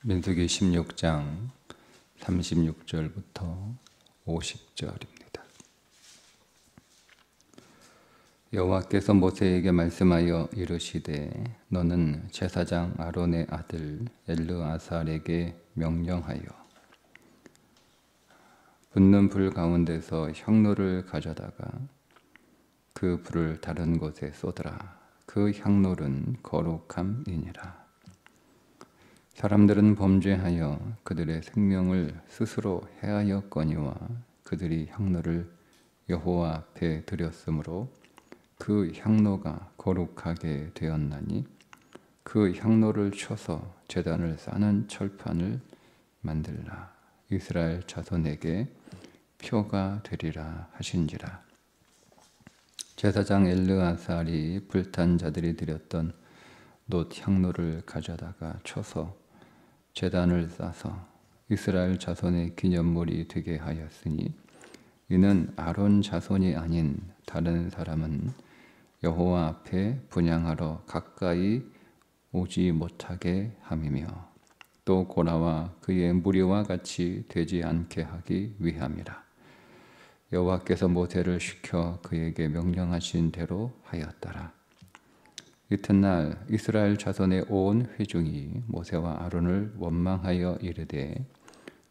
민수기 16장 36절부터 50절입니다. 여호와께서 모세에게 말씀하여 이르시되 너는 제사장 아론의 아들 엘르아살에게 명령하여 붙는 불 가운데서 향로를 가져다가 그 불을 다른 곳에 쏟으라. 그 향로는 거룩함이니라. 사람들은 범죄하여 그들의 생명을 스스로 해하였거니와 그들이 향로를 여호와 앞에 드렸으므로 그 향로가 거룩하게 되었나니 그 향로를 쳐서 제단을 싸는 철판을 만들라. 이스라엘 자손에게 표가 되리라 하신지라. 제사장 엘르아살이 불탄 자들이 드렸던 놋 향로를 가져다가 쳐서 제단을 싸서 이스라엘 자손의 기념물이 되게 하였으니 이는 아론 자손이 아닌 다른 사람은 여호와 앞에 분향하러 가까이 오지 못하게 함이며 또 고라와 그의 무리와 같이 되지 않게 하기 위함이라. 여호와께서 모세를 시켜 그에게 명령하신 대로 하였더라. 이튿날 이스라엘 자손의 온 회중이 모세와 아론을 원망하여 이르되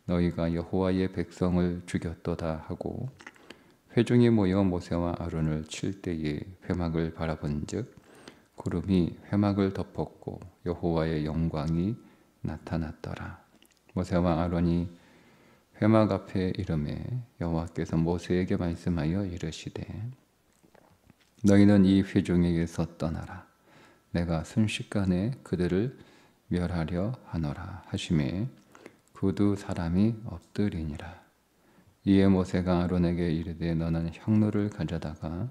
너희가 여호와의 백성을 죽였도다 하고 회중이 모여 모세와 아론을 칠 때에 회막을 바라본즉 구름이 회막을 덮었고 여호와의 영광이 나타났더라. 모세와 아론이 회막 앞에 이르매 여호와께서 모세에게 말씀하여 이르시되 너희는 이 회중에게서 떠나라. 내가 순식간에 그들을 멸하려 하노라 하시매 그 두 사람이 엎드리니라. 이에 모세가 아론에게 이르되 너는 향로를 가져다가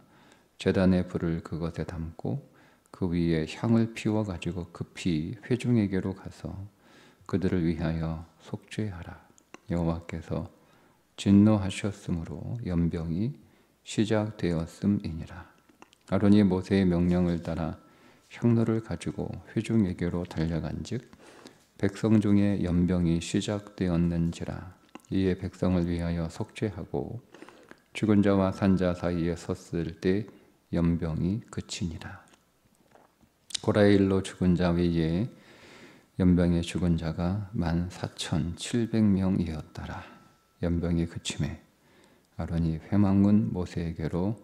제단의 불을 그것에 담고 그 위에 향을 피워 가지고 급히 회중에게로 가서 그들을 위하여 속죄하라. 여호와께서 진노하셨으므로 연병이 시작되었음이니라. 아론이 모세의 명령을 따라 향로를 가지고 회중에게로 달려간즉 백성 중에 연병이 시작되었는지라. 이에 백성을 위하여 속죄하고 죽은 자와 산 자 사이에 섰을 때 연병이 그치니라. 고라의 일로 죽은 자 외에 연병에 죽은 자가 14,700명이었더라. 연병이 그침에 아론이 회막문 모세에게로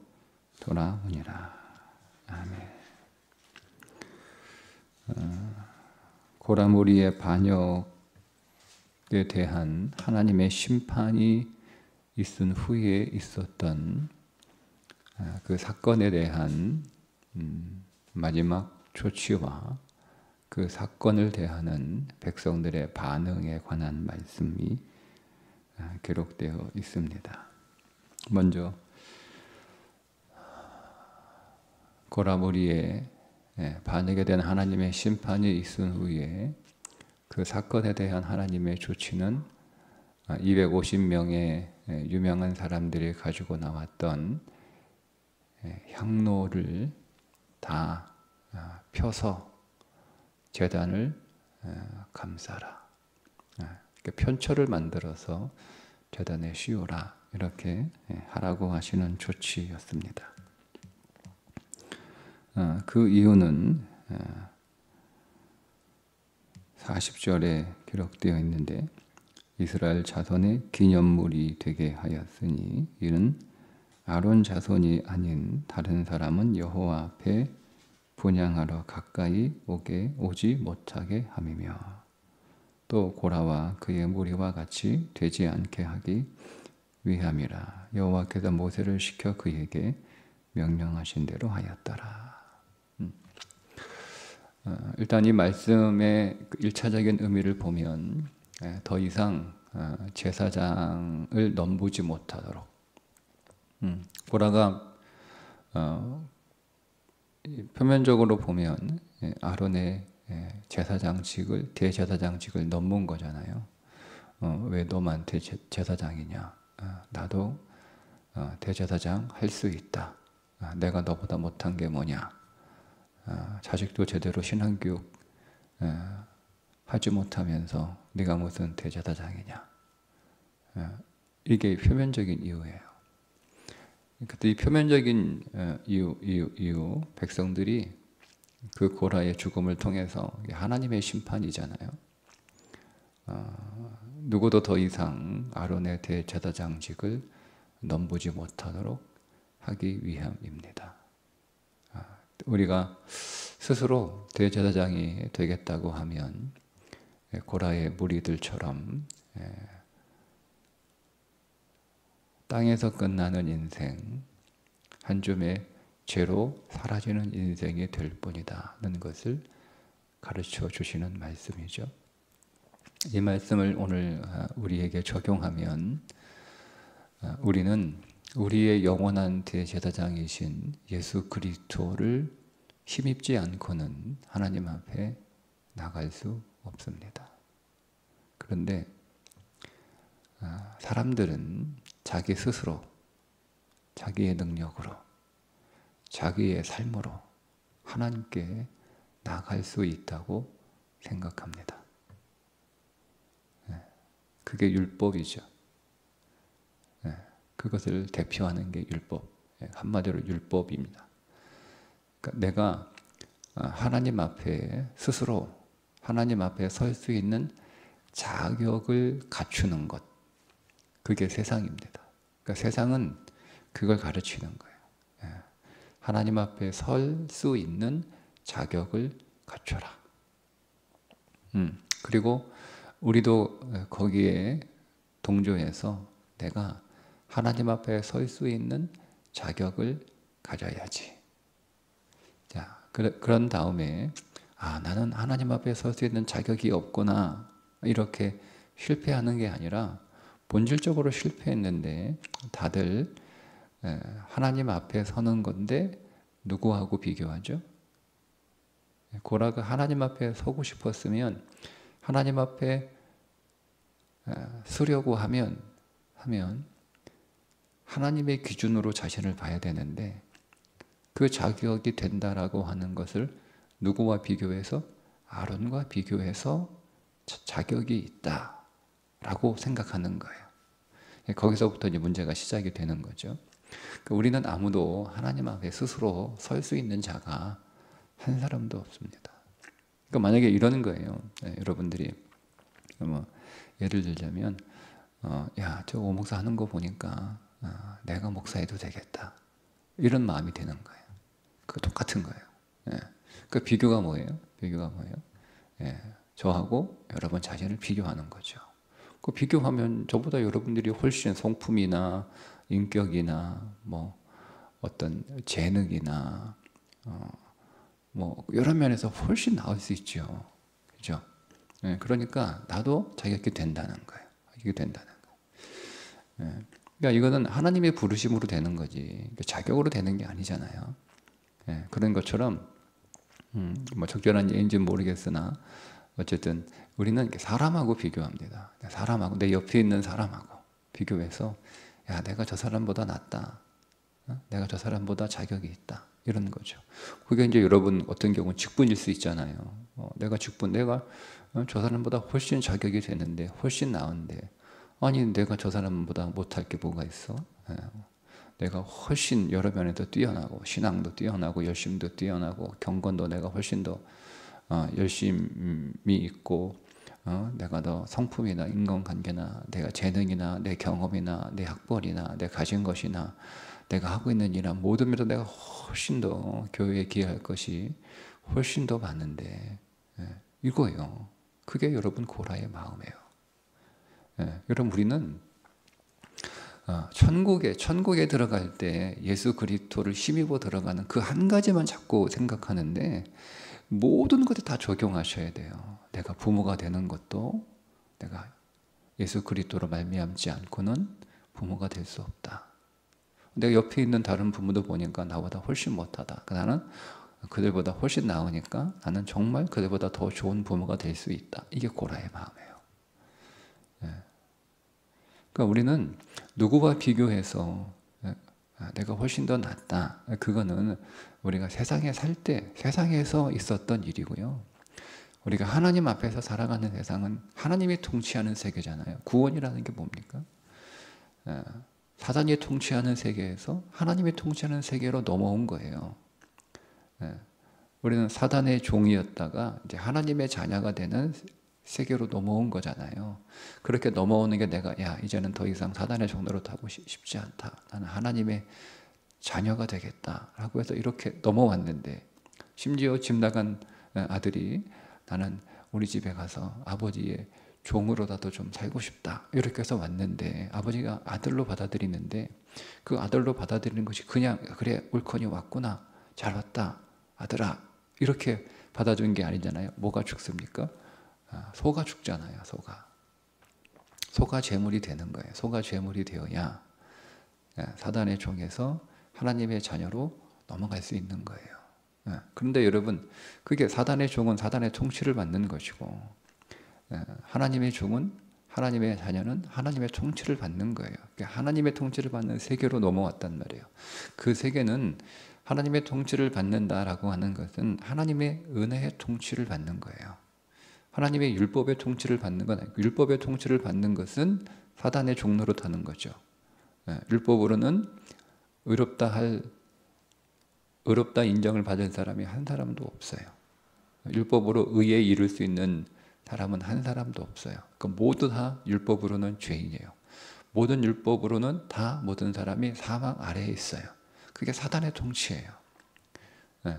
돌아오니라. 아멘. 고라 무리의 반역에 대한 하나님의 심판이 있은 후에 있었던 그 사건에 대한 마지막 조치와 그 사건을 대하는 백성들의 반응에 관한 말씀이 기록되어 있습니다. 먼저 고라 무리의 반역에 대한 하나님의 심판이 있은 후에 그 사건에 대한 하나님의 조치는 250명의 유명한 사람들이 가지고 나왔던 향로를 다 펴서 제단을 감싸라. 편철을 만들어서 제단에 씌우라. 이렇게 하라고 하시는 조치였습니다. 그 이유는 40절에 기록되어 있는데 이스라엘 자손의 기념물이 되게 하였으니 이는 아론 자손이 아닌 다른 사람은 여호와 앞에 분향하러 가까이 오지 못하게 함이며 또 고라와 그의 무리와 같이 되지 않게 하기 위함이라. 여호와께서 모세를 시켜 그에게 명령하신 대로 하였더라. 일단 이 말씀의 1차적인 의미를 보면 더 이상 제사장을 넘보지 못하도록 고라가 표면적으로 보면 아론의 제사장직을 대제사장직을 넘은 거잖아요. 왜 너만 대제사장이냐? 나도 대제사장 할 수 있다. 내가 너보다 못한 게 뭐냐? 자식도 제대로 신앙교육 하지 못하면서 네가 무슨 대제사장이냐. 이게 표면적인 이유예요. 그때 이 표면적인 이유 백성들이 그 고라의 죽음을 통해서 하나님의 심판이잖아요. 누구도 더 이상 아론의 대제사장직을 넘보지 못하도록 하기 위함입니다. 우리가 스스로 대제사장이 되겠다고 하면 고라의 무리들처럼 땅에서 끝나는 인생, 한 줌의 죄로 사라지는 인생이 될 뿐이다는 것을 가르쳐 주시는 말씀이죠. 이 말씀을 오늘 우리에게 적용하면 우리는 우리의 영원한 대제사장이신 예수 그리스도를 힘입지 않고는 하나님 앞에 나갈 수 없습니다. 그런데 사람들은 자기 스스로, 자기의 능력으로, 자기의 삶으로 하나님께 나갈 수 있다고 생각합니다. 그게 율법이죠. 그것을 대표하는 게 율법, 한마디로 율법입니다. 그러니까 내가 하나님 앞에 스스로 하나님 앞에 설 수 있는 자격을 갖추는 것, 그게 세상입니다. 그러니까 세상은 그걸 가르치는 거예요. 하나님 앞에 설 수 있는 자격을 갖춰라. 그리고 우리도 거기에 동조해서 내가 하나님 앞에 설 수 있는 자격을 가져야지. 자, 그런 다음에 나는 하나님 앞에 설 수 있는 자격이 없구나, 이렇게 실패하는 게 아니라 본질적으로 실패했는데 다들 하나님 앞에 서는 건데 누구하고 비교하죠? 고라가 하나님 앞에 서고 싶었으면 하나님 앞에 서려고 하면 하나님의 기준으로 자신을 봐야 되는데 그 자격이 된다라고 하는 것을 누구와 비교해서? 아론과 비교해서 자격이 있다라고 생각하는 거예요. 거기서부터 이제 문제가 시작이 되는 거죠. 우리는 아무도 하나님 앞에 스스로 설 수 있는 자가 한 사람도 없습니다. 그러니까 만약에 이러는 거예요. 여러분들이 예를 들자면 야, 저 오 목사 하는 거 보니까 내가 목사해도 되겠다, 이런 마음이 드는 거예요. 그 똑같은 거예요. 그 비교가 뭐예요? 저하고 여러분 자신을 비교하는 거죠. 그 비교하면 저보다 여러분들이 훨씬 성품이나 인격이나 어떤 재능이나 여러 면에서 훨씬 나을 수 있죠. 그죠? 그러니까 나도 자격이 된다는 거예요. 그러니까 이거는 하나님의 부르심으로 되는 거지, 자격으로 되는 게 아니잖아요. 그런 것처럼 적절한 예인지는 모르겠으나 어쨌든 우리는 사람하고 비교합니다. 사람하고, 내 옆에 있는 사람하고 비교해서 야, 내가 저 사람보다 낫다, 내가 저 사람보다 자격이 있다, 이런 거죠. 그게 이제 여러분 어떤 경우는 직분일 수 있잖아요. 내가 저 사람보다 훨씬 자격이 되는데, 훨씬 나은데, 아니 내가 저 사람보다 못할 게 뭐가 있어? 내가 훨씬 여러 면에도 뛰어나고, 신앙도 뛰어나고, 열심도 뛰어나고, 경건도 내가 훨씬 더 열심이 있고, 내가 더 성품이나 인간관계나 내가 재능이나 내 경험이나 내 학벌이나 내 가진 것이나 내가 하고 있는 일이나 모든 면에서 내가 훨씬 더 교회에 기여할 것이 훨씬 더 많은데, 이거예요. 그게 여러분 고라의 마음이에요. 여러분 우리는 천국에 들어갈 때 예수 그리스도를 힘입어 들어가는 그 한 가지만 자꾸 생각하는데 모든 것에 다 적용하셔야 돼요. 내가 부모가 되는 것도 내가 예수 그리스도로 말미암지 않고는 부모가 될 수 없다. 내가 옆에 있는 다른 부모도 보니까 나보다 훨씬 못하다. 나는 그들보다 훨씬 나으니까 나는 정말 그들보다 더 좋은 부모가 될 수 있다. 이게 고라의 마음이에요. 그러니까 우리는 누구와 비교해서 내가 훨씬 더 낫다, 그거는 우리가 세상에 살 때 세상에서 있었던 일이고요. 우리가 하나님 앞에서 살아가는 세상은 하나님이 통치하는 세계잖아요. 구원이라는 게 뭡니까? 사단이 통치하는 세계에서 하나님이 통치하는 세계로 넘어온 거예요. 우리는 사단의 종이었다가 이제 하나님의 자녀가 되는 세계로 넘어온 거잖아요. 그렇게 넘어오는 게 내가 이제는 더 이상 사단의 종로로 타고 싶지 않다. 나는 하나님의 자녀가 되겠다라고 해서 이렇게 넘어왔는데, 심지어 집 나간 아들이 나는 우리 집에 가서 아버지의 종으로라도 좀 살고 싶다 이렇게 해서 왔는데, 아버지가 아들로 받아들이는데 그 아들로 받아들이는 것이 그냥 그래 옳거니 왔구나, 잘 왔다 아들아 이렇게 받아준 게 아니잖아요. 뭐가 죽습니까? 소가 죽잖아요. 소가 제물이 되는 거예요. 소가 제물이 되어야 사단의 종에서 하나님의 자녀로 넘어갈 수 있는 거예요. 그런데 여러분, 그게 사단의 종은 사단의 통치를 받는 것이고, 하나님의 종은, 하나님의 자녀는 하나님의 통치를 받는 거예요. 하나님의 통치를 받는 세계로 넘어왔단 말이에요. 그 세계는 하나님의 통치를 받는다라고 하는 것은 하나님의 은혜의 통치를 받는 거예요. 하나님의 율법의 통치를 받는 건 아니고, 율법의 통치를 받는 것은 사단의 종로로 타는 거죠. 율법으로는 의롭다 인정을 받은 사람이 한 사람도 없어요. 율법으로 의에 이를 수 있는 사람은 한 사람도 없어요. 그러니까 모두 다 율법으로는 죄인이에요. 모든 율법으로는 다 모든 사람이 사망 아래에 있어요. 그게 사단의 통치예요.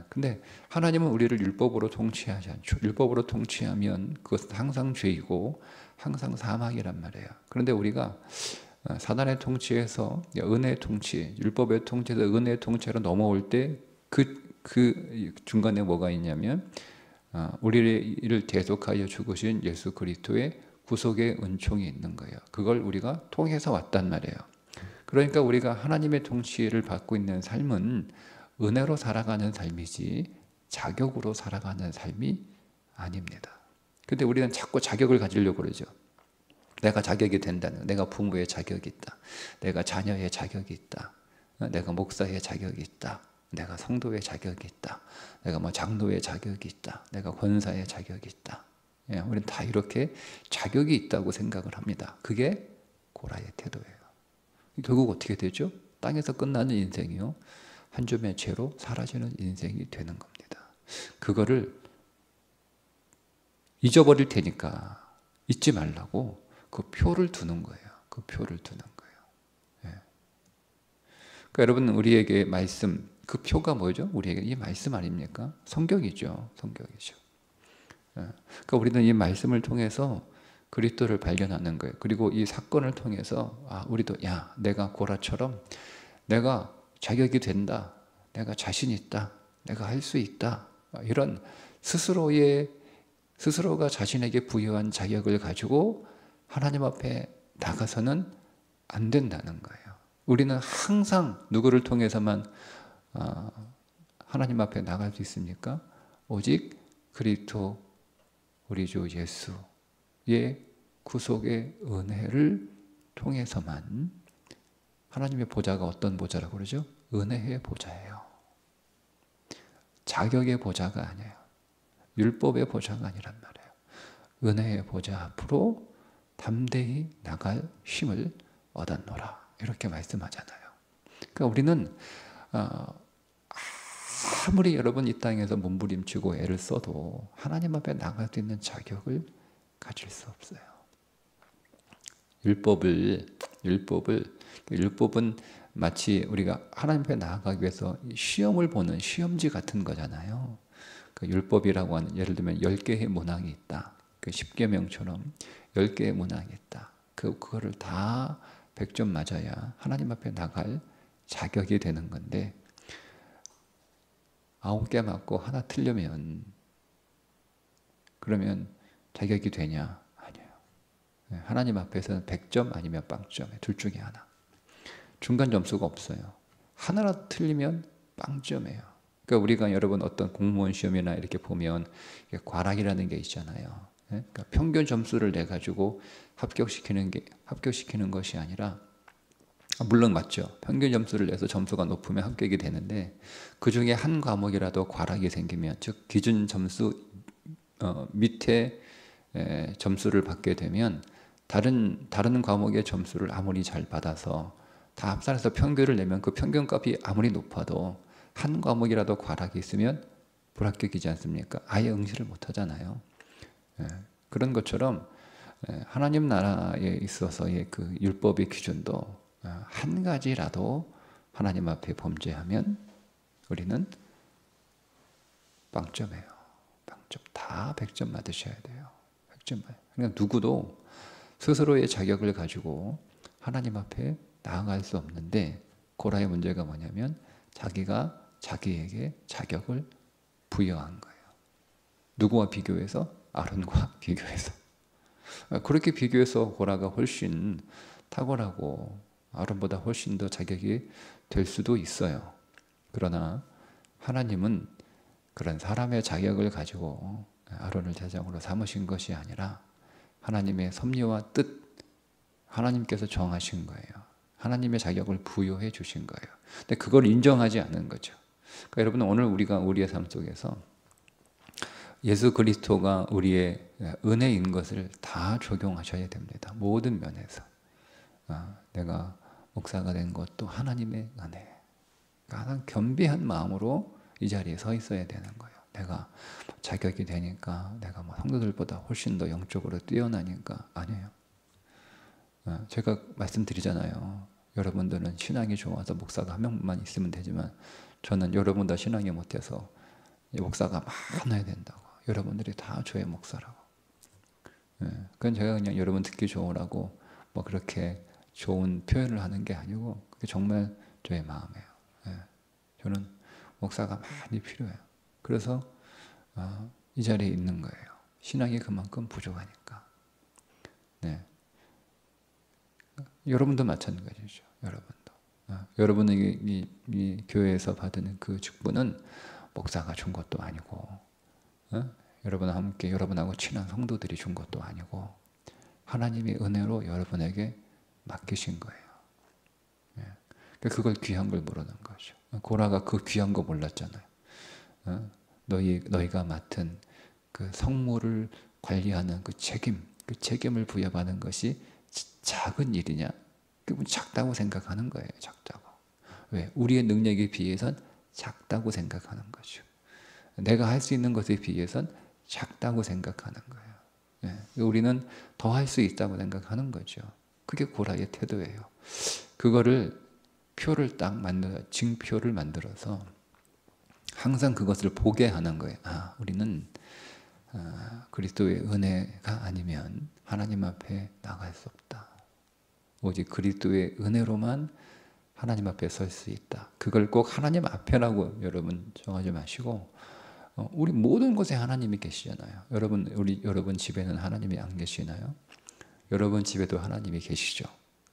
근데 하나님은 우리를 율법으로 통치하지 않죠. 율법으로 통치하면 그것은 항상 죄이고 항상 사망이란 말이에요. 그런데 우리가 사단의 통치에서 은혜의 통치, 율법의 통치에서 은혜의 통치로 넘어올 때 그 중간에 뭐가 있냐면 우리를 대속하여 죽으신 예수 그리스도의 구속의 은총이 있는 거예요. 그걸 우리가 통해서 왔단 말이에요. 그러니까 우리가 하나님의 통치를 받고 있는 삶은 은혜로 살아가는 삶이지 자격으로 살아가는 삶이 아닙니다. 근데 우리는 자꾸 자격을 가지려고 그러죠. 내가 자격이 된다는, 내가 부모의 자격이 있다, 내가 자녀의 자격이 있다, 내가 목사의 자격이 있다, 내가 성도의 자격이 있다, 내가 뭐 장로의 자격이 있다, 내가 권사의 자격이 있다. 우리는 다 이렇게 자격이 있다고 생각을 합니다. 그게 고라의 태도예요. 결국 어떻게 되죠? 땅에서 끝나는 인생이요, 한 줌의 죄로 사라지는 인생이 되는 겁니다. 그거를 잊어버릴 테니까 잊지 말라고 그 표를 두는 거예요. 그 표를 두는 거예요. 그러니까 여러분, 우리에게 말씀, 그 표가 뭐죠? 우리에게 이 말씀 아닙니까? 성경이죠. 성경이죠. 그러니까 우리는 이 말씀을 통해서 그리스도를 발견하는 거예요. 그리고 이 사건을 통해서 우리도 내가 고라처럼 내가 자격이 된다, 내가 자신 있다, 내가 할 수 있다, 이런 스스로가 자신에게 부여한 자격을 가지고 하나님 앞에 나가서는 안 된다는 거예요. 우리는 항상 누구를 통해서만 하나님 앞에 나갈 수 있습니까? 오직 그리스도 우리 주 예수의 구속의 은혜를 통해서만. 하나님의 보좌가 어떤 보좌라고 그러죠? 은혜의 보좌예요. 자격의 보좌가 아니에요. 율법의 보좌가 아니란 말이에요. 은혜의 보좌 앞으로 담대히 나갈 힘을 얻었노라, 이렇게 말씀하잖아요. 그러니까 우리는 아무리 여러분 이 땅에서 몸부림치고 애를 써도 하나님 앞에 나갈 수 있는 자격을 가질 수 없어요. 율법은 마치 우리가 하나님 앞에 나아가기 위해서 시험을 보는 시험지 같은 거잖아요. 그 율법이라고 하는, 예를 들면 10개의 문항이 있다. 그 10계명처럼 10개의 문항이 있다. 그거를 다 100점 맞아야 하나님 앞에 나갈 자격이 되는 건데, 9개 맞고 하나 틀리면 그러면 자격이 되냐? 아니에요. 하나님 앞에서는 100점 아니면 빵점, 둘 중에 하나. 중간 점수가 없어요. 하나라도 틀리면 빵점이에요. 그러니까 우리가 여러분 어떤 공무원 시험이나 이렇게 보면 과락이라는 게 있잖아요. 그러니까 평균 점수를 내 가지고 합격시키는 것이 아니라, 물론 맞죠. 평균 점수를 내서 점수가 높으면 합격이 되는데, 그 중에 한 과목이라도 과락이 생기면, 즉 기준 점수 밑에 점수를 받게 되면 다른 과목의 점수를 아무리 잘 받아서 다 합산해서 평균을 내면 그 평균값이 아무리 높아도 한 과목이라도 과락이 있으면 불합격이지 않습니까? 아예 응시를 못 하잖아요. 그런 것처럼 하나님 나라에 있어서의 그 율법의 기준도 한 가지라도 하나님 앞에 범죄하면 우리는 빵점이에요. 빵점. 다 100점 맞으셔야 돼요. 100점. 그러니까 누구도 스스로의 자격을 가지고 하나님 앞에 나아갈 수 없는데, 고라의 문제가 뭐냐면 자기가 자기에게 자격을 부여한 거예요. 누구와 비교해서? 아론과 비교해서. 그렇게 비교해서 고라가 훨씬 탁월하고 아론보다 훨씬 더 자격이 될 수도 있어요. 그러나 하나님은 그런 사람의 자격을 가지고 아론을 제장으로 삼으신 것이 아니라 하나님의 섭리와 뜻, 하나님께서 정하신 거예요. 하나님의 자격을 부여해 주신 거예요. 근데 그걸 인정하지 않는 거죠. 그러니까 여러분, 오늘 우리가 우리의 삶 속에서 예수 그리스도가 우리의 은혜인 것을 다 적용하셔야 됩니다. 모든 면에서. 내가 목사가 된 것도 하나님의 은혜. 가장 겸비한 마음으로 이 자리에 서 있어야 되는 거예요. 내가 자격이 되니까, 내가 뭐 성도들보다 훨씬 더 영적으로 뛰어나니까. 아니에요. 제가 말씀드리잖아요. 여러분들은 신앙이 좋아서 목사가 한 명만 있으면 되지만 저는 여러분보다 신앙이 못해서 목사가 많아야 된다고. 여러분들이 다 저의 목사라고. 그건 제가 그냥 여러분 듣기 좋으라고 뭐 그렇게 좋은 표현을 하는 게 아니고 그게 정말 저의 마음이에요. 저는 목사가 많이 필요해요. 그래서 이 자리에 있는 거예요. 신앙이 그만큼 부족하니까. 네. 여러분도 마찬가지죠. 여러분도. 여러분이 이 교회에서 받은 그 직분은 목사가 준 것도 아니고, 여러분과 함께 여러분하고 친한 성도들이 준 것도 아니고, 하나님의 은혜로 여러분에게 맡기신 거예요. 그걸 귀한 걸 모르는 거죠. 고라가 그 귀한 거 몰랐잖아요. 너희가 맡은 그 성물을 관리하는 그 책임을 부여받는 것이 작은 일이냐? 그분 작다고 생각하는 거예요. 작다고. 왜? 우리의 능력에 비해선 작다고 생각하는 거죠. 내가 할 수 있는 것에 비해선 작다고 생각하는 거예요. 우리는 더 할 수 있다고 생각하는 거죠. 그게 고라의 태도예요. 그거를 표를 딱 징표를 만들어서 항상 그것을 보게 하는 거예요. 우리는 그리스도의 은혜가 아니면 하나님 앞에 나갈 수 없다. 오직 그리스도의 은혜로만 하나님 앞에 설 수 있다. 그걸 꼭 하나님 앞에라고 여러분 정하지 마시고, 우리 모든 곳에 하나님이 계시잖아요. 여러분 집에는 하나님이 안 계시나요? 여러분 집에도 하나님이 계시죠.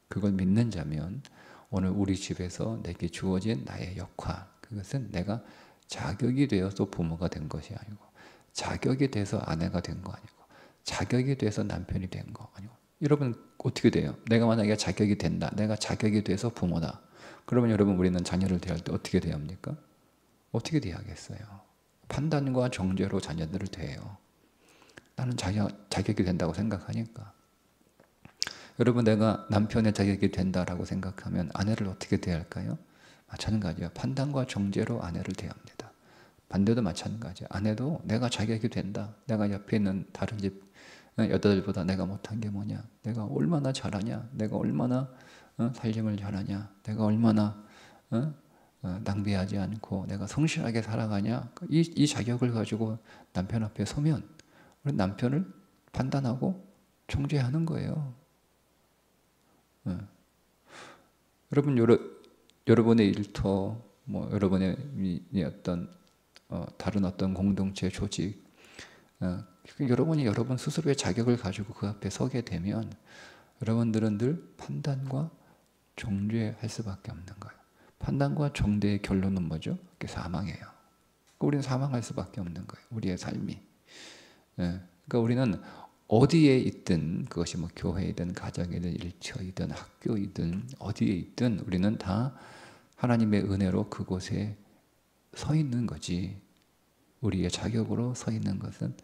그걸 믿는 자면 오늘 우리 집에서 내게 주어진 나의 역할, 그것은 내가 자격이 되어서 부모가 된 것이 아니고, 자격이 돼서 아내가 된 거 아니고, 자격이 돼서 남편이 된 거 아니고. 여러분 어떻게 돼요? 내가 만약에 자격이 된다, 내가 자격이 돼서 부모다, 그러면 여러분 우리는 자녀를 대할 때 어떻게 대해야 합니까? 어떻게 대하겠어요? 판단과 정죄로 자녀들을 대해요. 나는 자격이 된다고 생각하니까. 여러분, 내가 남편의 자격이 된다라고 생각하면 아내를 어떻게 대할까요? 마찬가지야. 판단과 정죄로 아내를 대합니다. 반대도 마찬가지야. 아내도 내가 자격이 된다. 내가 옆에 있는 다른 집 여자들보다 내가 못한 게 뭐냐? 내가 얼마나 잘하냐? 내가 얼마나 살림을 잘하냐? 내가 얼마나 낭비하지 않고 내가 성실하게 살아가냐? 이 자격을 가지고 남편 앞에 서면 우리 남편을 판단하고 정죄하는 거예요. 여러분의 일터, 뭐 여러분의 다른 어떤 공동체 조직, 여러분이 여러분 스스로의 자격을 가지고 그 앞에 서게 되면 여러분들은 늘 판단과 정죄할 수밖에 없는 거예요. 판단과 정죄의 결론은 뭐죠? 그게 사망이에요. 우리는 사망할 수밖에 없는 거예요. 우리의 삶이. 그러니까 우리는 어디에 있든, 그것이 뭐 교회이든 가정이든 일처이든 학교이든 어디에 있든 우리는 다 하나님의 은혜로 그곳에 서 있는 거지, 우리의 자격으로 서 있는 것은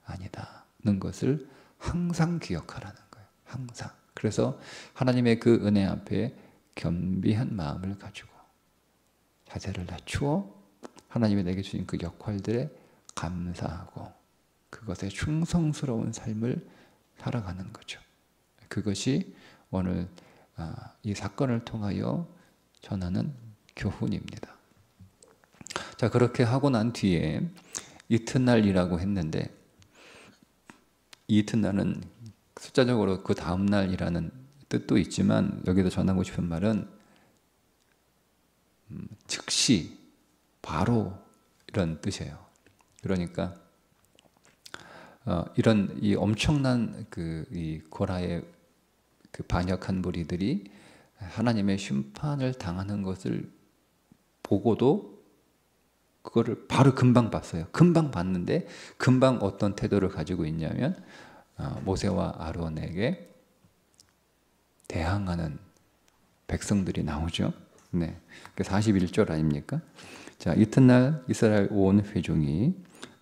아니다는 것을 항상 기억하라는 거예요. 항상. 그래서 하나님의 그 은혜 앞에 겸비한 마음을 가지고 자세를 낮추어 하나님이 내게 주신 그 역할들에 감사하고 그것에 충성스러운 삶을 살아가는 거죠. 그것이 오늘 이 사건을 통하여 전하는 교훈입니다. 자, 그렇게 하고 난 뒤에 이튿날이라고 했는데, 이 이튿날은 숫자적으로 그 다음 날이라는 뜻도 있지만 여기서 전하고 싶은 말은 즉시, 바로 이런 뜻이에요. 그러니까 이런 이 엄청난 이 고라의 그 반역한 무리들이 하나님의 심판을 당하는 것을 보고도 그거를 바로 금방 봤어요. 금방 봤는데 금방 어떤 태도를 가지고 있냐면 모세와 아론에게 대항하는 백성들이 나오죠. 네, 41절 아닙니까? 자, 이튿날 이스라엘 온 회중이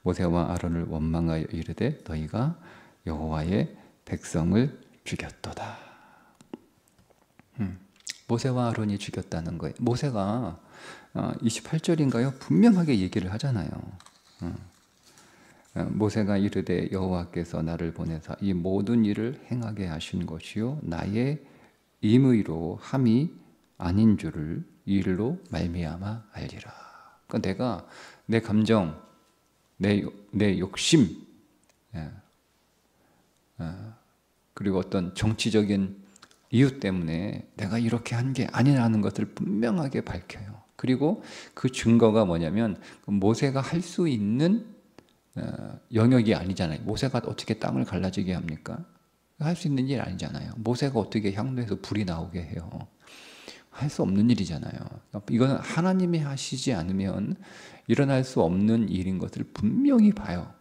모세와 아론을 원망하여 이르되 너희가 여호와의 백성을 죽였도다. 모세와 아론이 죽였다는 거예요. 모세가 28절인가요? 분명하게 얘기를 하잖아요. 모세가 이르되 여호와께서 나를 보내사 이 모든 일을 행하게 하신 것이요 나의 임의로 함이 아닌 줄을 이 일로 말미암아 알리라. 그러니까 내가 내 감정, 내 욕심, 그리고 어떤 정치적인 이유 때문에 내가 이렇게 한 게 아니라는 것을 분명하게 밝혀요. 그리고 그 증거가 뭐냐면 모세가 할 수 있는 영역이 아니잖아요. 모세가 어떻게 땅을 갈라지게 합니까? 할 수 있는 일 아니잖아요. 모세가 어떻게 향로에서 불이 나오게 해요? 할 수 없는 일이잖아요. 이거는 하나님이 하시지 않으면 일어날 수 없는 일인 것을 분명히 봐요.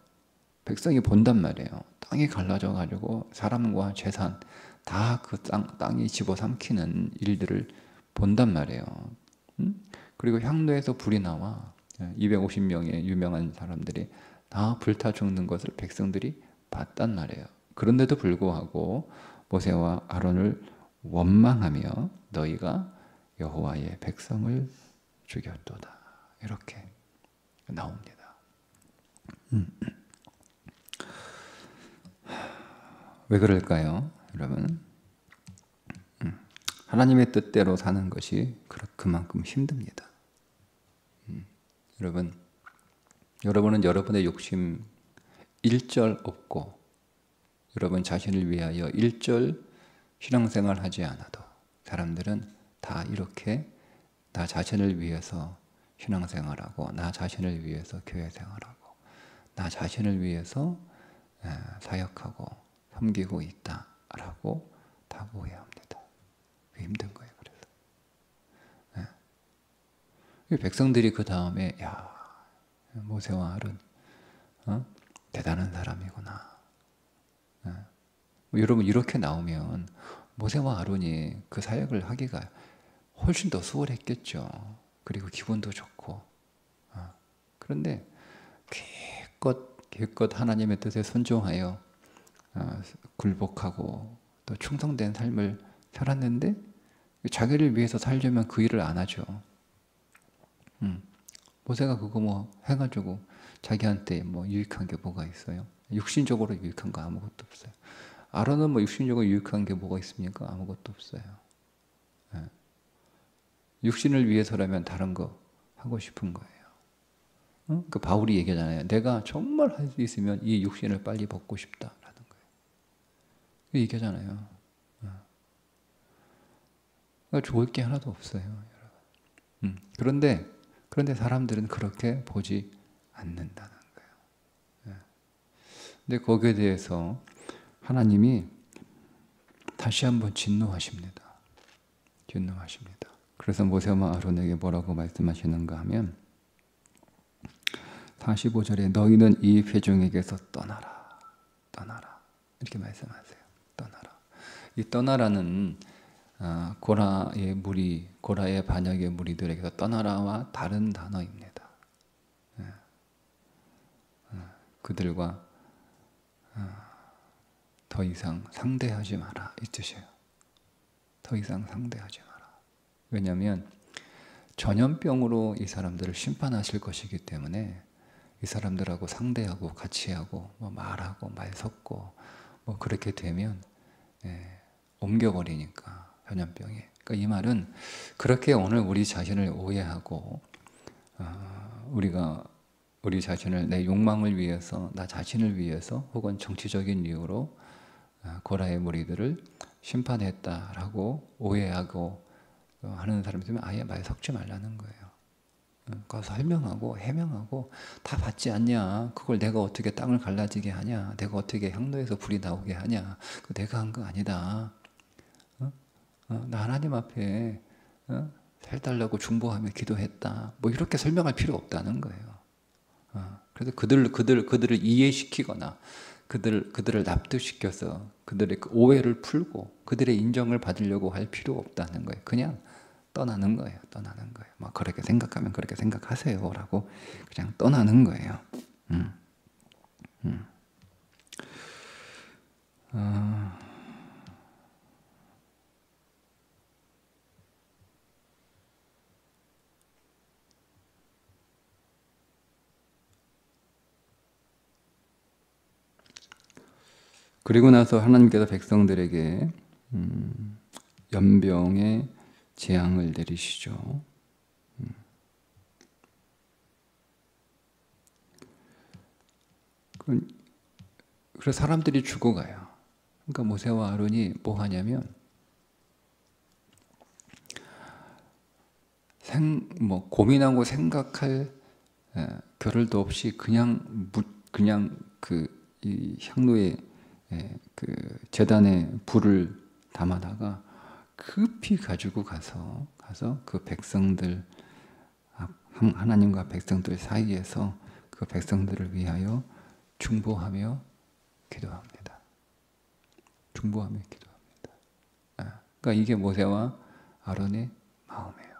백성이 본단 말이에요. 땅이 갈라져 가지고 사람과 재산 다 그 땅이 집어삼키는 일들을 본단 말이에요. 그리고 향로에서 불이 나와 250명의 유명한 사람들이 다 불타 죽는 것을 백성들이 봤단 말이에요. 그런데도 불구하고 모세와 아론을 원망하며 너희가 여호와의 백성을 죽였도다. 이렇게 나옵니다. 왜 그럴까요, 여러분? 하나님의 뜻대로 사는 것이 그만큼 힘듭니다. 여러분은 여러분의 욕심 일절 없고 여러분 자신을 위하여 일절 신앙생활 하지 않아도 사람들은 다 이렇게 나 자신을 위해서 신앙생활하고 나 자신을 위해서 교회생활하고 나 자신을 위해서 사역하고 섬기고 있다라고 다 오해합니다. 힘든 거예요. 그래서 백성들이 그 다음에 야 모세와 아론 대단한 사람이구나. 여러분 이렇게 나오면 모세와 아론이 그 사역을 하기가 훨씬 더 수월했겠죠. 그리고 기분도 좋고. 그런데 기껏 하나님의 뜻에 순종하여 굴복하고 또 충성된 삶을 살았는데 자기를 위해서 살려면 그 일을 안 하죠. 모세가 그거 뭐 해가지고 자기한테 뭐 유익한 게 뭐가 있어요? 육신적으로 유익한 거 아무것도 없어요. 아론은 뭐 육신적으로 유익한 게 뭐가 있습니까? 아무것도 없어요. 육신을 위해서라면 다른 거 하고 싶은 거예요. 그 바울이 얘기하잖아요. 내가 정말 할 수 있으면 이 육신을 빨리 벗고 싶다라는 거예요. 그 얘기하잖아요. 좋을 게 하나도 없어요, 여러분. 그런데 사람들은 그렇게 보지 않는다는 거예요. 근데 거기에 대해서 하나님이 다시 한번 진노하십니다. 그래서 모세와 아론에게 뭐라고 말씀하시는가 하면 45절에 너희는 이 회중에게서 떠나라 이렇게 말씀하세요. 떠나라. 이 떠나라는 고라의 반역의 무리들에게서 떠나라와 다른 단어입니다. 그들과 더 이상 상대하지 마라 이 뜻이에요. 더 이상 상대하지 마라. 왜냐하면 전염병으로 이 사람들을 심판하실 것이기 때문에 이 사람들하고 상대하고 같이 하고 뭐 말하고 말 섞고 뭐 그렇게 되면 옮겨버리니까 전염병이. 그러니까 이 말은 그렇게 오늘 우리 자신을 오해하고 우리가 우리 자신을 내 욕망을 위해서 나 자신을 위해서 혹은 정치적인 이유로 고라의 무리들을 심판했다라고 오해하고 하는 사람들은 아예 말 섞지 말라는 거예요. 가서 설명하고 해명하고 다 받지 않냐. 그걸 내가 어떻게 땅을 갈라지게 하냐. 내가 어떻게 향로에서 불이 나오게 하냐. 그거 내가 한 거 아니다. 나 하나님 앞에 살달라고 중보하며 기도했다. 뭐 이렇게 설명할 필요 없다는 거예요. 그래서 그들을 이해시키거나 그들을 납득시켜서 그들의 그 오해를 풀고 그들의 인정을 받으려고 할 필요 없다는 거예요. 그냥 떠나는 거예요. 떠나는 거예요. 뭐 그렇게 생각하면 그렇게 생각하세요라고 그냥 떠나는 거예요. 그리고 나서 하나님께서 백성들에게 연병의 재앙을 내리시죠. 그래서 사람들이 죽어가요. 그러니까 모세와 아론이 뭐 하냐면 고민하고 생각할 겨를도 없이 그냥 이 향로에 그 제단에 불을 담아다가 급히 가지고 가서 그 백성들 하나님과 백성들 사이에서 그 백성들을 위하여 중보하며 기도합니다. 중보하며 기도합니다. 그러니까 이게 모세와 아론의 마음이에요.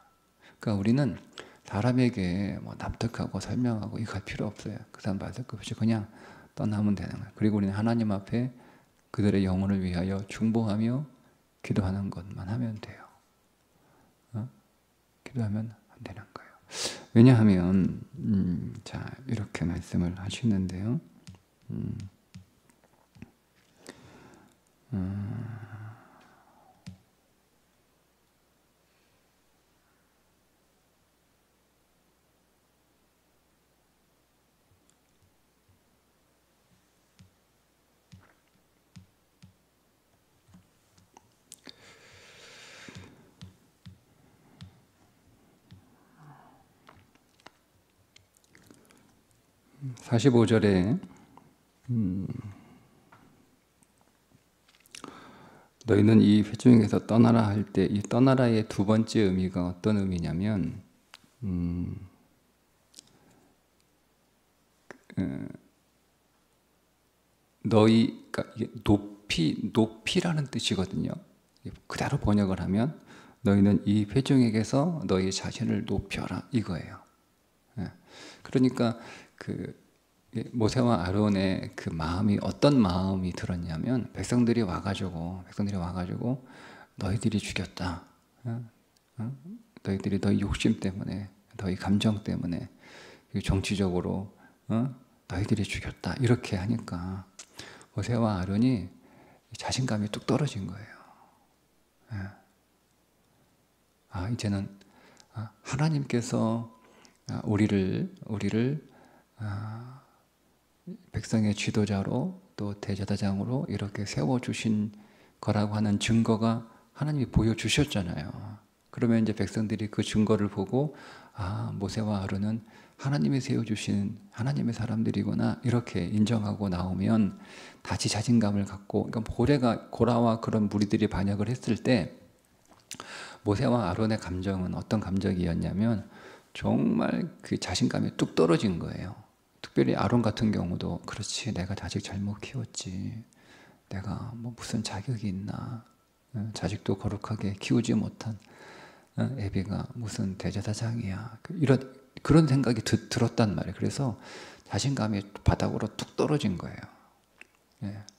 그러니까 우리는 사람에게 뭐 납득하고 설명하고 이거 할 필요 없어요. 그 사람 받을 것 없이 그냥 떠나면 되는 거예요. 그리고 우리는 하나님 앞에 그들의 영혼을 위하여 중보하며 기도하는 것만 하면 돼요. 기도하면 안 되는 거예요. 왜냐하면 자 이렇게 말씀을 하시는데요. 45절에 너희는 이 회중에서 떠나라 할 때 이 떠나라의 두 번째 의미가 어떤 의미냐면 너희가 이게 높이라는 뜻이거든요. 그대로 번역을 하면 너희는 이 회중에게서 너희 자신을 높여라 이거예요. 그러니까 모세와 아론의 그 마음이 어떤 마음이 들었냐면 백성들이 와가지고 너희들이 죽였다. 너희들이 너희 욕심 때문에 너희 감정 때문에 정치적으로 너희들이 죽였다 이렇게 하니까 모세와 아론이 자신감이 뚝 떨어진 거예요. 이제는 하나님께서 우리를 백성의 지도자로 또 대제사장으로 이렇게 세워주신 거라고 하는 증거가 하나님이 보여주셨잖아요. 그러면 이제 백성들이 그 증거를 보고 모세와 아론은 하나님이 세워주신 하나님의 사람들이구나 이렇게 인정하고 나오면 다시 자신감을 갖고, 그러니까 고라와 그런 무리들이 반역을 했을 때 모세와 아론의 감정은 어떤 감정이었냐면 정말 그 자신감이 뚝 떨어진 거예요. 특별히 아론 같은 경우도 그렇지 내가 자식 잘못 키웠지, 내가 뭐 무슨 자격이 있나, 자식도 거룩하게 키우지 못한 애비가 무슨 대제사장이야, 그런 생각이 들었단 말이에요. 그래서 자신감이 바닥으로 뚝 떨어진 거예요.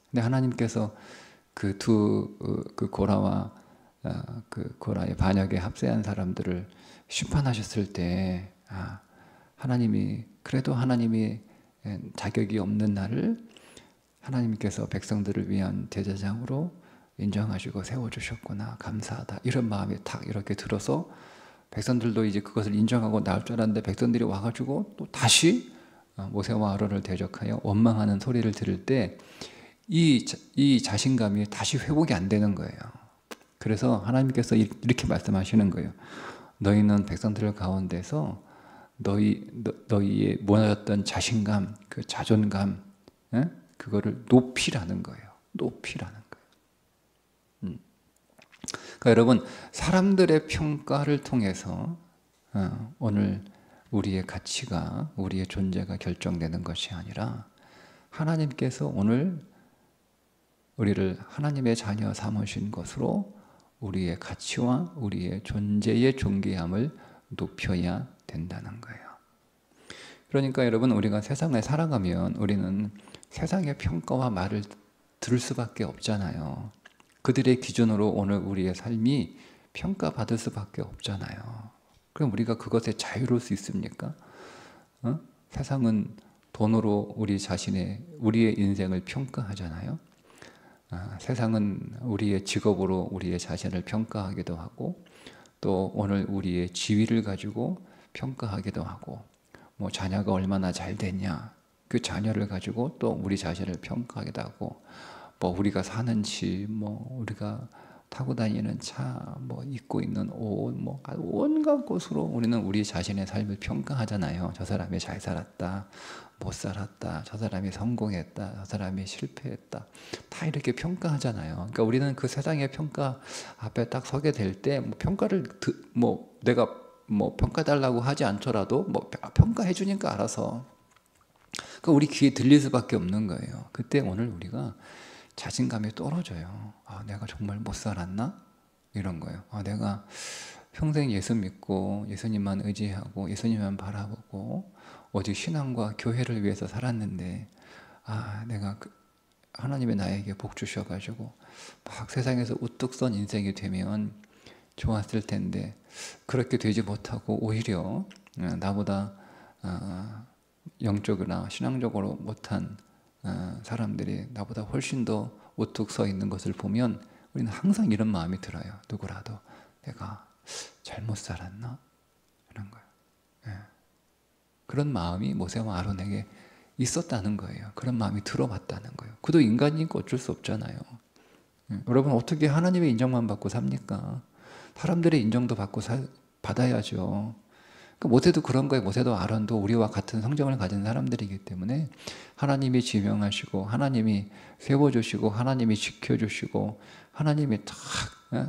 근데 하나님께서 그 고라와 그 고라의 반역에 합세한 사람들을 심판하셨을 때, 그래도 하나님이 자격이 없는 나를 하나님께서 백성들을 위한 제사장으로 인정하시고 세워주셨구나, 감사하다, 이런 마음이 탁 이렇게 들어서 백성들도 이제 그것을 인정하고 나올 줄 알았는데, 백성들이 와가지고 또 다시 모세와 아론을 대적하여 원망하는 소리를 들을 때 이 자신감이 다시 회복이 안 되는 거예요. 그래서 하나님께서 이렇게 말씀하시는 거예요. 너희는 백성들 가운데서 너희의 무너졌던 자신감, 그 자존감, 그거를 높이라는 거예요. 높이라는 거예요. 그러니까 여러분, 사람들의 평가를 통해서 오늘 우리의 가치가, 우리의 존재가 결정되는 것이 아니라, 하나님께서 오늘 우리를 하나님의 자녀 삼으신 것으로 우리의 가치와 우리의 존재의 존귀함을 높여야 된다는 거예요. 그러니까 여러분, 우리가 세상에 살아가면 우리는 세상의 평가와 말을 들을 수밖에 없잖아요. 그들의 기준으로 오늘 우리의 삶이 평가받을 수밖에 없잖아요. 그럼 우리가 그것에 자유로울 수 있습니까? 세상은 돈으로 우리의 인생을 평가하잖아요. 세상은 우리의 직업으로 우리의 자신을 평가하기도 하고, 또 오늘 우리의 지위를 가지고 평가하기도 하고, 뭐 자녀가 얼마나 잘 됐냐, 그 자녀를 가지고 또 우리 자신을 평가하기도 하고, 뭐 우리가 사는 집, 뭐 우리가 타고 다니는 차, 뭐 입고 있는 옷, 뭐 온갖 것으로 우리는 우리 자신의 삶을 평가하잖아요. 저 사람이 잘 살았다, 못 살았다, 저 사람이 성공했다, 저 사람이 실패했다, 다 이렇게 평가하잖아요. 그러니까 우리는 그 세상의 평가 앞에 딱 서게 될 때, 평가를 내가 평가달라고 하지 않더라도 평가해 주니까 알아서, 그러니까 우리 귀에 들릴 수밖에 없는 거예요. 그때 오늘 우리가 자신감이 떨어져요. 내가 정말 못 살았나? 이런 거예요. 내가 평생 예수 믿고 예수님만 의지하고 예수님만 바라보고 오직 신앙과 교회를 위해서 살았는데, 내가 하나님이 나에게 복 주셔가지고 막 세상에서 우뚝 선 인생이 되면 좋았을 텐데, 그렇게 되지 못하고 오히려 나보다 영적이나 신앙적으로 못한 사람들이 나보다 훨씬 더 우뚝 서 있는 것을 보면 우리는 항상 이런 마음이 들어요. 누구라도 내가 잘못 살았나? 이런 거예요. 그런 마음이 모세와 아론에게 있었다는 거예요. 그런 마음이 들어봤다는 거예요. 그도 인간이니까 어쩔 수 없잖아요. 여러분, 어떻게 하나님의 인정만 받고 삽니까? 사람들의 인정도 받아야죠. 그러니까 모세도 그런 거예요. 모세도 아론도 우리와 같은 성정을 가진 사람들이기 때문에 하나님이 지명하시고, 하나님이 세워주시고, 하나님이 지켜주시고, 하나님이 딱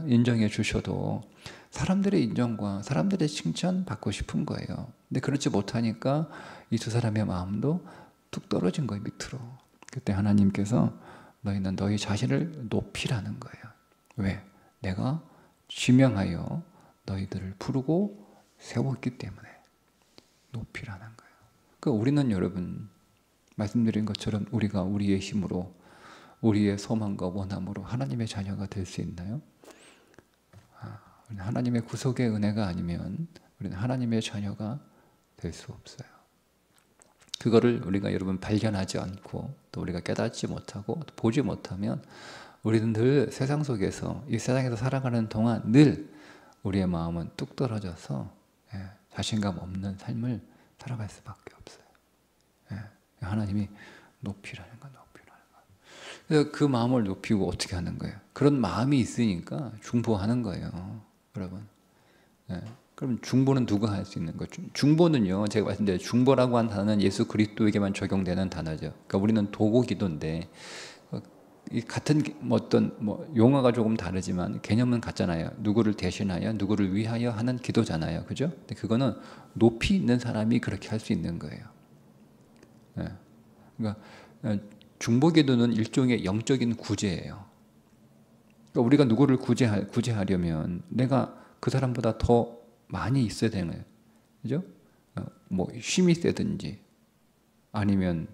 인정해 주셔도 사람들의 인정과 사람들의 칭찬 받고 싶은 거예요. 근데 그렇지 못하니까 이 두 사람의 마음도 툭 떨어진 거예요, 밑으로. 그때 하나님께서 너희는 너희 자신을 높이라는 거예요. 왜? 내가 지명하여 너희들을 부르고 세웠기 때문에 높이라는 거예요. 그러니까 우리는 여러분, 말씀드린 것처럼 우리가 우리의 힘으로, 우리의 소망과 원함으로 하나님의 자녀가 될 수 있나요? 하나님의 구속의 은혜가 아니면 우리는 하나님의 자녀가 될 수 없어요. 그거를 우리가 여러분 발견하지 않고, 또 우리가 깨닫지 못하고 또 보지 못하면 우리는 늘 세상 속에서, 이 세상에서 살아가는 동안 늘 우리의 마음은 뚝 떨어져서 자신감 없는 삶을 살아갈 수밖에 없어요. 하나님이 높이라는 거, 높이라는 거. 그래서 그 마음을 높이고 어떻게 하는 거예요? 그런 마음이 있으니까 중보하는 거예요, 여러분. 그럼 중보는 누가 할 수 있는 거죠? 중보는요, 제가 말씀드린 중보라고 한 단어는 예수 그리스도에게만 적용되는 단어죠. 그러니까 우리는 도구 기도인데, 이 같은 용어가 조금 다르지만 개념은 같잖아요. 누구를 대신하여, 누구를 위하여 하는 기도잖아요, 그죠? 근데 그거는 높이 있는 사람이 그렇게 할 수 있는 거예요. 그러니까 중보 기도는 일종의 영적인 구제예요. 그러니까 우리가 누구를 구제하려면 내가 그 사람보다 더 많이 있어야 되는 거예요, 그죠? 힘이 세든지 아니면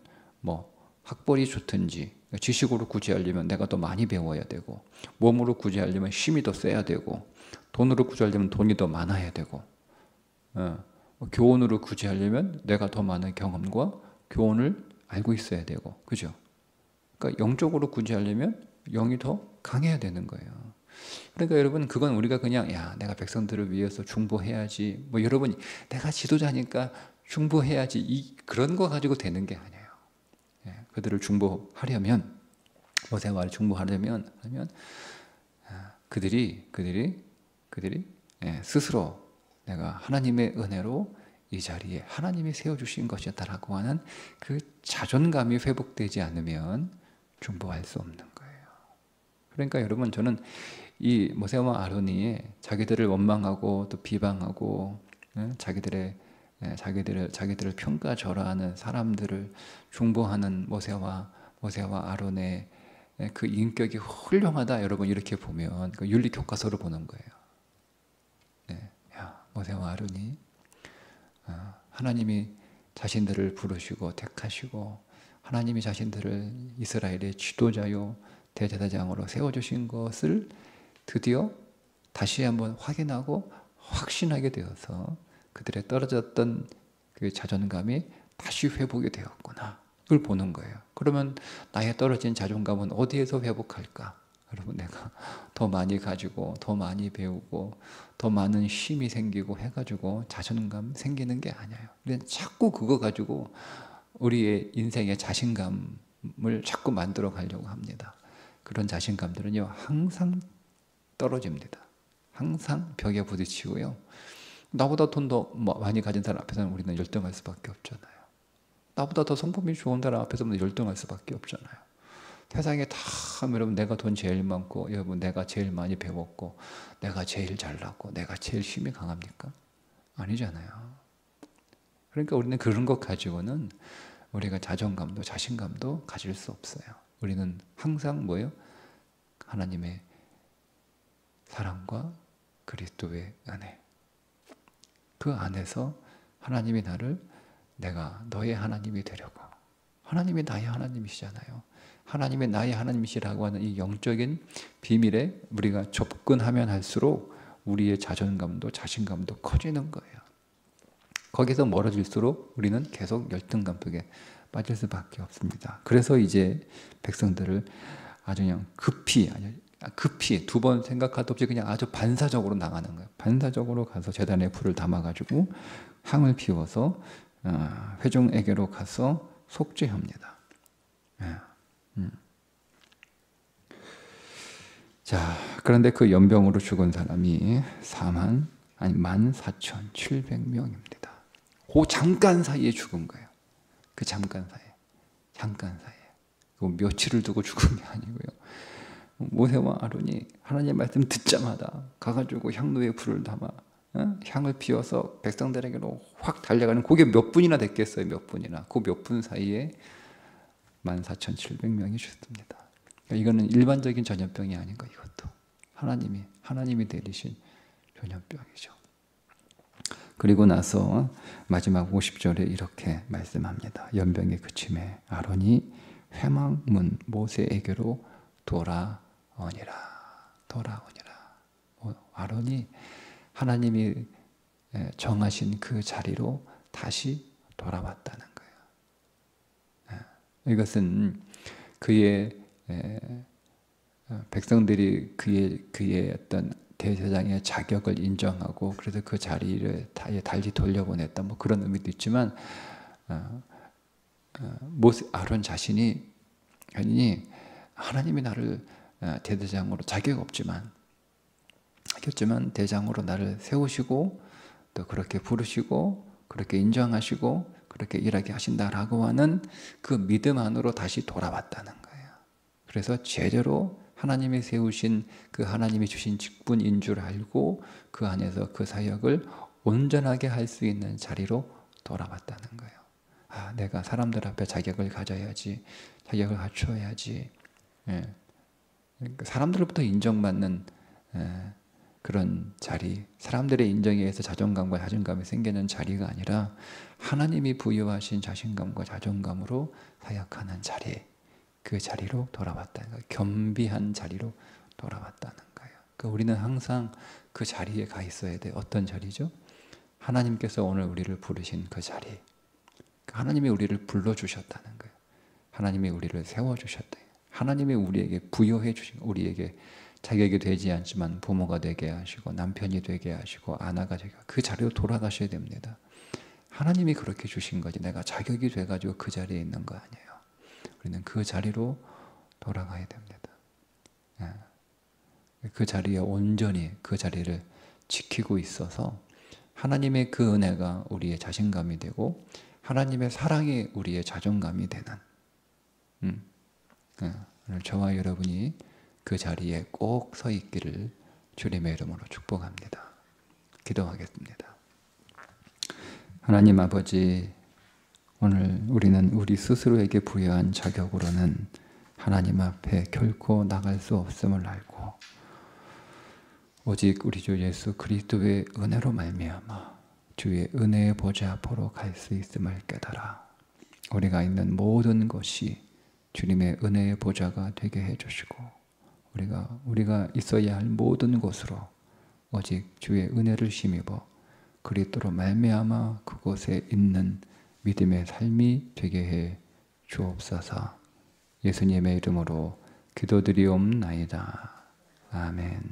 학벌이 좋든지 지식으로 구제하려면 내가 더 많이 배워야 되고, 몸으로 구제하려면 힘이 더 세야 되고, 돈으로 구제하려면 돈이 더 많아야 되고, 교훈으로 구제하려면 내가 더 많은 경험과 교훈을 알고 있어야 되고, 그죠? 그러니까 영적으로 구제하려면 영이 더 강해야 되는 거예요. 그러니까 여러분, 그건 우리가 그냥 내가 백성들을 위해서 중보해야지, 뭐 여러분 내가 지도자니까 중보해야지, 그런 거 가지고 되는 게 아니에요. 그들을 중보하려면, 모세의 말을 중보하려면 그들이 스스로 내가 하나님의 은혜로 이 자리에 하나님이 세워주신 것이다라고 하는 그 자존감이 회복되지 않으면 중보할 수 없는 거예요. 그러니까 여러분, 저는 이 모세와 아론이 자기들을 원망하고 또 비방하고 자기들을 평가절하하는 사람들을 중보하는 모세와 아론의 그 인격이 훌륭하다, 여러분 이렇게 보면 그 윤리 교과서로 보는 거예요. 모세와 아론이 하나님이 자신들을 부르시고 택하시고 하나님이 자신들을 이스라엘의 지도자요 대제사장으로 세워주신 것을 드디어 다시 한번 확인하고 확신하게 되어서 그들의 떨어졌던 그 자존감이 다시 회복이 되었구나, 그걸 보는 거예요. 그러면 나의 떨어진 자존감은 어디에서 회복할까? 여러분, 내가 더 많이 가지고 더 많이 배우고 더 많은 힘이 생기고 해가지고 자존감 생기는 게 아니에요. 우리는 자꾸 그거 가지고 우리의 인생의 자신감을 자꾸 만들어 가려고 합니다. 그런 자신감들은요, 항상 떨어집니다. 항상 벽에 부딪히고요. 나보다 돈 더 많이 가진 사람 앞에서는 우리는 열등할 수밖에 없잖아요. 나보다 더 성품이 좋은 사람 앞에서는 열등할 수밖에 없잖아요. 세상에 다 여러분, 내가 돈 제일 많고, 여러분 내가 제일 많이 배웠고, 내가 제일 잘났고, 내가 제일 힘이 강합니까? 아니잖아요. 그러니까 우리는 그런 것 가지고는 우리가 자존감도 자신감도 가질 수 없어요. 우리는 항상 뭐예요? 하나님의 사랑과 그리스도의 은혜, 그 안에서 하나님이 나를 내가 너의 하나님이 되려고, 하나님이 나의 하나님이시잖아요. 하나님이 나의 하나님이시라고 하는 이 영적인 비밀에 우리가 접근하면 할수록 우리의 자존감도 자신감도 커지는 거예요. 거기서 멀어질수록 우리는 계속 열등감 속에 빠질 수밖에 없습니다. 그래서 이제 백성들을 아주 그냥 급히 두 번 생각할 것 없이 그냥 아주 반사적으로 나가는 거예요. 반사적으로 가서 제단에 불을 담아가지고 향을 피워서 회중에게로 가서 속죄합니다. 자, 그런데 그 연병으로 죽은 사람이 14,700명입니다. 그 잠깐 사이에 죽은 거예요. 그 잠깐 사이에. 그 며칠을 두고 죽은 게 아니고요. 모세와 아론이 하나님의 말씀 듣자마자 가가지고 향로에 불을 담아 향을 피워서 백성들에게로 확 달려가는, 그게 몇 분이나 됐겠어요. 몇 분이나. 그 몇 분 사이에 14,700명이 죽습니다. 그러니까 이거는 일반적인 전염병이 아닌 거, 이것도 하나님이 내리신 전염병이죠. 그리고 나서 마지막 50절에 이렇게 말씀합니다. 연병의 그침에 아론이 회막문 모세에게로 돌아오니라. 아론이 하나님이 정하신 그 자리로 다시 돌아왔다는 거예요. 이것은 그의 백성들이 그의 어떤 대제사장의 자격을 인정하고 그래서 그 자리를 달리 돌려보냈다, 뭐 그런 의미도 있지만, 아론 자신이 하나님이 나를 대제사장으로 자격 없지만 대장으로 나를 세우시고 또 그렇게 부르시고 그렇게 인정하시고 그렇게 일하게 하신다라고 하는 그 믿음 안으로 다시 돌아왔다는 거예요. 그래서 제대로 하나님이 세우신 그 하나님이 주신 직분인 줄 알고 그 안에서 그 사역을 온전하게 할 수 있는 자리로 돌아왔다는 거예요. 내가 사람들 앞에 자격을 가져야지, 자격을 갖춰야지, 사람들로부터 인정받는 그런 자리, 사람들의 인정에 의해서 자존감과 자존감이 생기는 자리가 아니라 하나님이 부여하신 자신감과 자존감으로 사역하는 자리, 그 자리로 돌아왔다는 거예요. 겸비한 자리로 돌아왔다는 거예요. 그러니까 우리는 항상 그 자리에 가 있어야 돼요. 어떤 자리죠? 하나님께서 오늘 우리를 부르신 그 자리. 하나님이 우리를 불러주셨다는 거예요. 하나님이 우리를 세워주셨다. 하나님이 우리에게 부여해 주신, 우리에게 자격이 되지 않지만 부모가 되게 하시고 남편이 되게 하시고 아내가 되게 하시고 그 자리로 돌아가셔야 됩니다. 하나님이 그렇게 주신 거지 내가 자격이 돼가지고 그 자리에 있는 거 아니에요. 우리는 그 자리로 돌아가야 됩니다. 그 자리에 온전히 그 자리를 지키고 있어서 하나님의 그 은혜가 우리의 자신감이 되고 하나님의 사랑이 우리의 자존감이 되는 오늘 저와 여러분이 그 자리에 꼭 서 있기를 주님의 이름으로 축복합니다. 기도하겠습니다. 하나님 아버지, 오늘 우리는 우리 스스로에게 부여한 자격으로는 하나님 앞에 결코 나갈 수 없음을 알고 오직 우리 주 예수 그리스도의 은혜로 말미암아 주의 은혜의 보좌 앞으로 갈 수 있음을 깨달아 우리가 있는 모든 것이 주님의 은혜의 보좌가 되게 해주시고 우리가 있어야 할 모든 곳으로 오직 주의 은혜를 힘입어 그리스도로 말미암아 그곳에 있는 믿음의 삶이 되게 해 주옵소서. 예수님의 이름으로 기도드리옵나이다. 아멘.